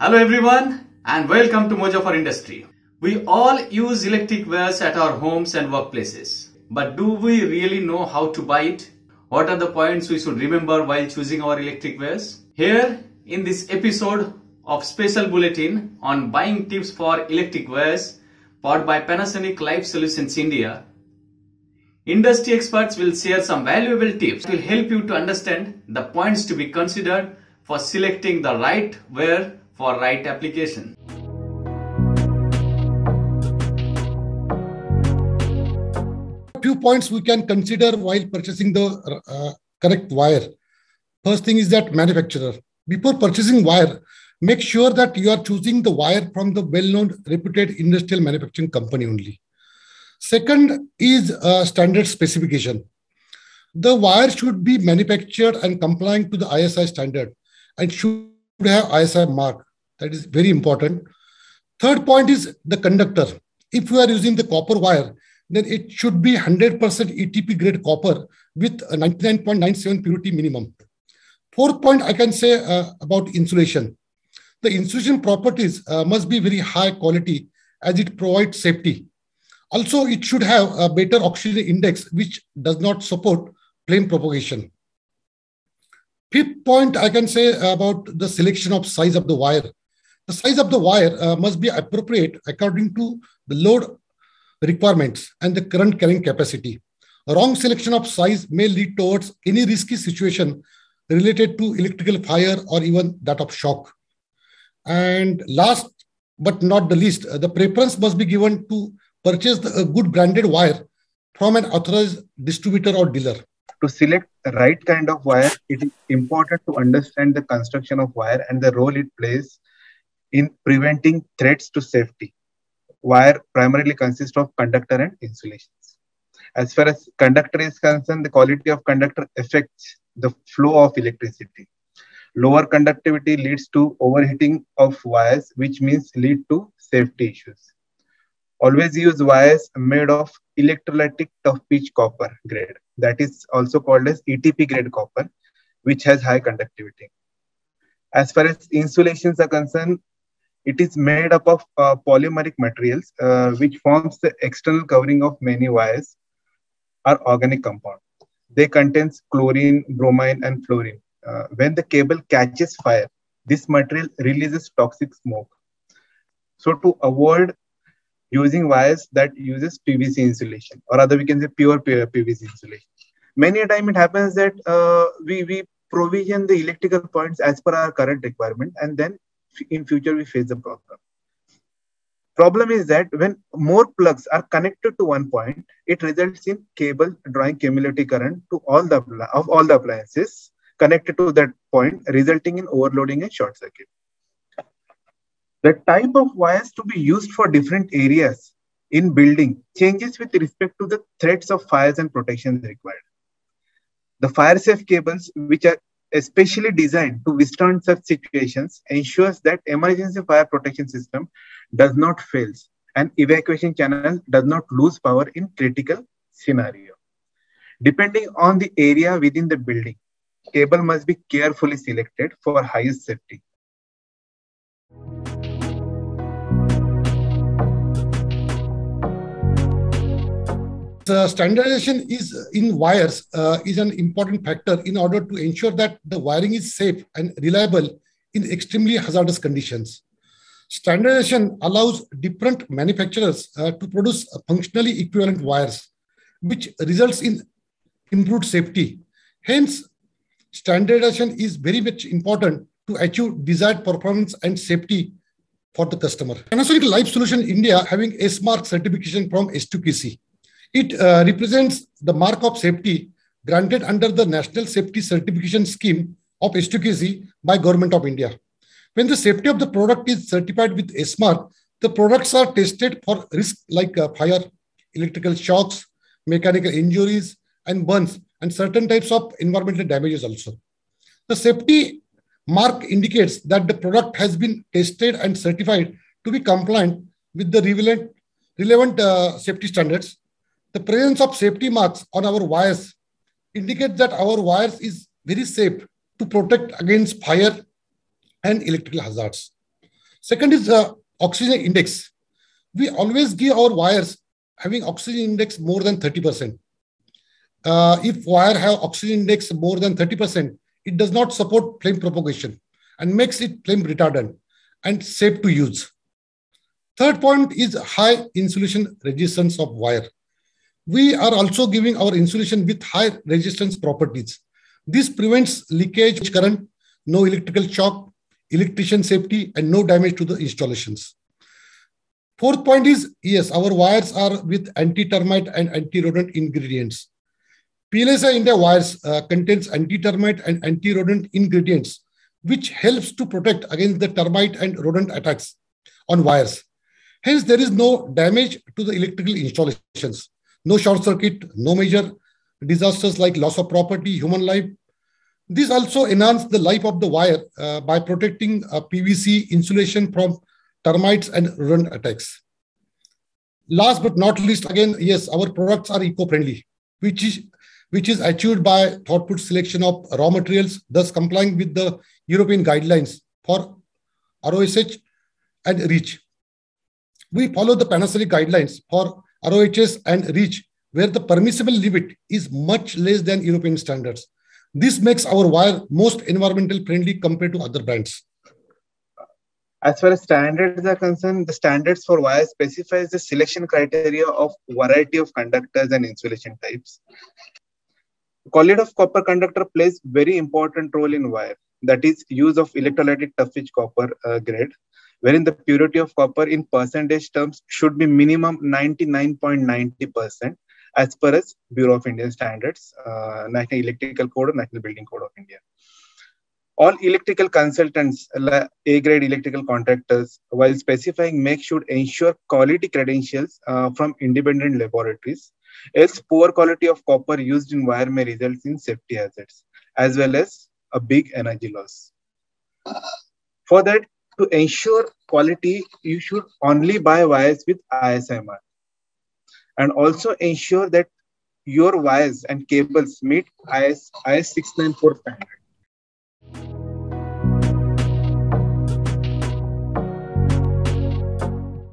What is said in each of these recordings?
Hello everyone and welcome to Mojo for Industry. We all use electric wires at our homes and workplaces. But do we really know how to buy it? What are the points we should remember while choosing our electric wires? Here in this episode of Special Bulletin on Buying Tips for Electric Wires, powered by Panasonic Life Solutions India, industry experts will share some valuable tips that will help you to understand the points to be considered for selecting the right wire for right application. Few points we can consider while purchasing the correct wire. First thing is that manufacturer. Before purchasing wire, make sure that you are choosing the wire from the well-known reputed industrial manufacturing company only. Second is standard specification. The wire should be manufactured and complying to the ISI standard and should have ISI mark. That is very important. Third point is the conductor. If you are using the copper wire, then it should be 100% ETP grade copper with a 99.97 purity minimum. Fourth point I can say about insulation. The insulation properties must be very high quality as it provides safety. Also, it should have a better oxygen index, which does not support flame propagation. Fifth point I can say about the selection of size of the wire. The size of the wire must be appropriate according to the load requirements and the current carrying capacity. A wrong selection of size may lead towards any risky situation related to electrical fire or even that of shock. And last but not the least, the preference must be given to purchase a good branded wire from an authorized distributor or dealer. To select the right kind of wire, it is important to understand the construction of wire and the role it plays in preventing threats to safety. Wire primarily consists of conductor and insulations. As far as conductor is concerned, the quality of conductor affects the flow of electricity. Lower conductivity leads to overheating of wires, which means lead to safety issues. Always use wires made of electrolytic tough pitch copper grade. That is also called as ETP grade copper, which has high conductivity. As far as insulations are concerned, it is made up of polymeric materials, which forms the external covering of many wires or organic compound. They contain chlorine, bromine, and fluorine. When the cable catches fire, this material releases toxic smoke. So to avoid using wires that uses PVC insulation, or other we can say pure PVC insulation. Many a time it happens that we provision the electrical points as per our current requirement, and then in future we face the problem. Problem is that when more plugs are connected to one point, it results in cable drawing cumulative current to all the appliances connected to that point, resulting in overloading and short circuit. The type of wires to be used for different areas in building changes with respect to the threats of fires and protections required. The fire-safe cables, which are especially designed to withstand such situations, ensures that emergency fire protection system does not fail and evacuation channel does not lose power in critical scenario. Depending on the area within the building, cable must be carefully selected for highest safety. Standardization in wires is an important factor in order to ensure that the wiring is safe and reliable in extremely hazardous conditions. Standardization allows different manufacturers to produce functionally equivalent wires, which results in improved safety. Hence, standardization is very much important to achieve desired performance and safety for the customer. Panasonic Life Solutions India having S-Mark certification from S2KC. It represents the mark of safety granted under the National Safety Certification Scheme of S2KC by Government of India. When the safety of the product is certified with S-Mark, the products are tested for risks like fire, electrical shocks, mechanical injuries, and burns, and certain types of environmental damages also. The safety mark indicates that the product has been tested and certified to be compliant with the relevant safety standards. The presence of safety marks on our wires indicates that our wires is very safe to protect against fire and electrical hazards. Second is oxygen index. We always give our wires having oxygen index more than 30%. If wire have oxygen index more than 30%, it does not support flame propagation and makes it flame retardant and safe to use. Third point is high insulation resistance of wire. We are also giving our insulation with high resistance properties. This prevents leakage current, no electrical shock, electrician safety, and no damage to the installations. Fourth point is, yes, our wires are with anti-termite and anti-rodent ingredients. PLSI India wires contains anti-termite and anti-rodent ingredients, which helps to protect against the termite and rodent attacks on wires. Hence, there is no damage to the electrical installations, no short circuit, no major disasters like loss of property, human life. This also enhances the life of the wire by protecting PVC insulation from termites and rodent attacks. Last but not least, again, yes, our products are eco-friendly, which is achieved by thoughtful selection of raw materials, thus complying with the European guidelines for RoHS and REACH. We follow the Panasonic guidelines for RoHS and REACH, where the permissible limit is much less than European standards. This makes our wire most environmental friendly compared to other brands. As far as standards are concerned, the standards for wire specifies the selection criteria of variety of conductors and insulation types. Quality of copper conductor plays very important role in wire. That is, use of electrolytic tough pitch copper grade, wherein the purity of copper in percentage terms should be minimum 99.90% as per as Bureau of Indian Standards, National Electrical Code or National Building Code of India. All electrical consultants, A-grade electrical contractors, while specifying make should ensure quality credentials from independent laboratories. Else, poor quality of copper used in wire may result in safety hazards, as well as a big energy loss. For that, to ensure quality, you should only buy wires with ISI mark. And also ensure that your wires and cables meet IS 694 standard.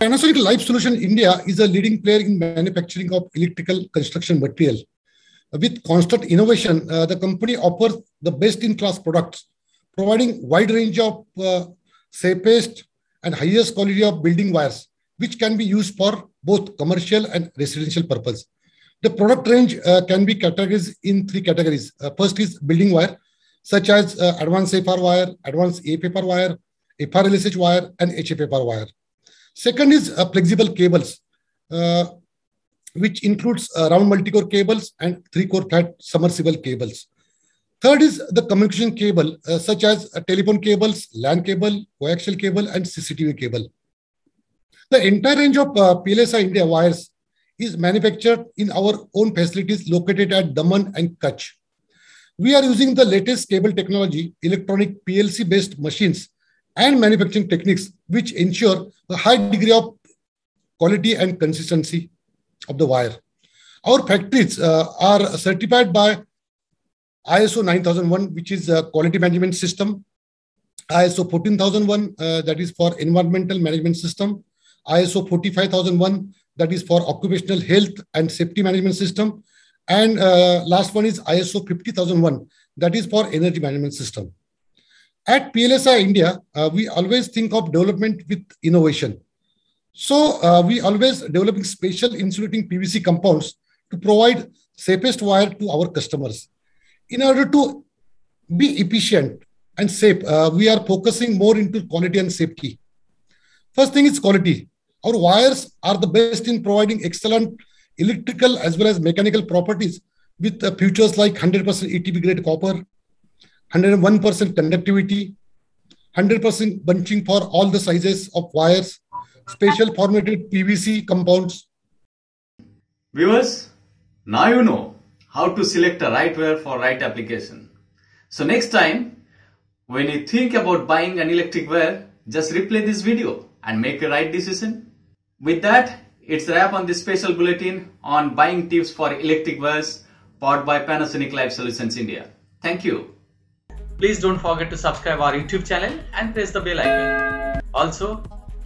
Panasonic Life Solution India is a leading player in manufacturing of electrical construction material. With constant innovation, the company offers the best-in-class products, providing wide range of safest and highest quality of building wires, which can be used for both commercial and residential purpose. The product range can be categorized in three categories. First is building wire, such as advanced FR wire, advanced AFR wire, FRLSH wire, and HFFR wire. Second is flexible cables, which includes round multi-core cables and three-core flat submersible cables. Third is the communication cable, such as telephone cables, LAN cable, coaxial cable, and CCTV cable. The entire range of PLSI India wires is manufactured in our own facilities located at Daman and Kutch. We are using the latest cable technology, electronic PLC-based machines, and manufacturing techniques, which ensure a high degree of quality and consistency of the wire. Our factories are certified by ISO 9001, which is a quality management system, ISO 14001, that is for environmental management system, ISO 45001, that is for occupational health and safety management system, and last one is ISO 50001, that is for energy management system. At PLSI India, we always think of development with innovation. So we always developing special insulating PVC compounds to provide safest wire to our customers. In order to be efficient and safe, we are focusing more into quality and safety. First thing is quality. Our wires are the best in providing excellent electrical as well as mechanical properties with features like 100% ETB grade copper, 101% conductivity, 100% bunching for all the sizes of wires, special formulated PVC compounds. Viewers, now you know how to select a right wire for right application. So next time, when you think about buying an electric wire, just replay this video and make a right decision. With that, it's a wrap on this special bulletin on buying tips for electric wires powered by Panasonic Life Solutions India. Thank you. Please don't forget to subscribe our YouTube channel and press the bell icon. Also,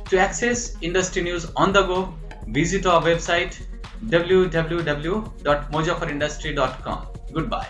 to access industry news on the go, visit our website www.mojaforindustry.com. Goodbye.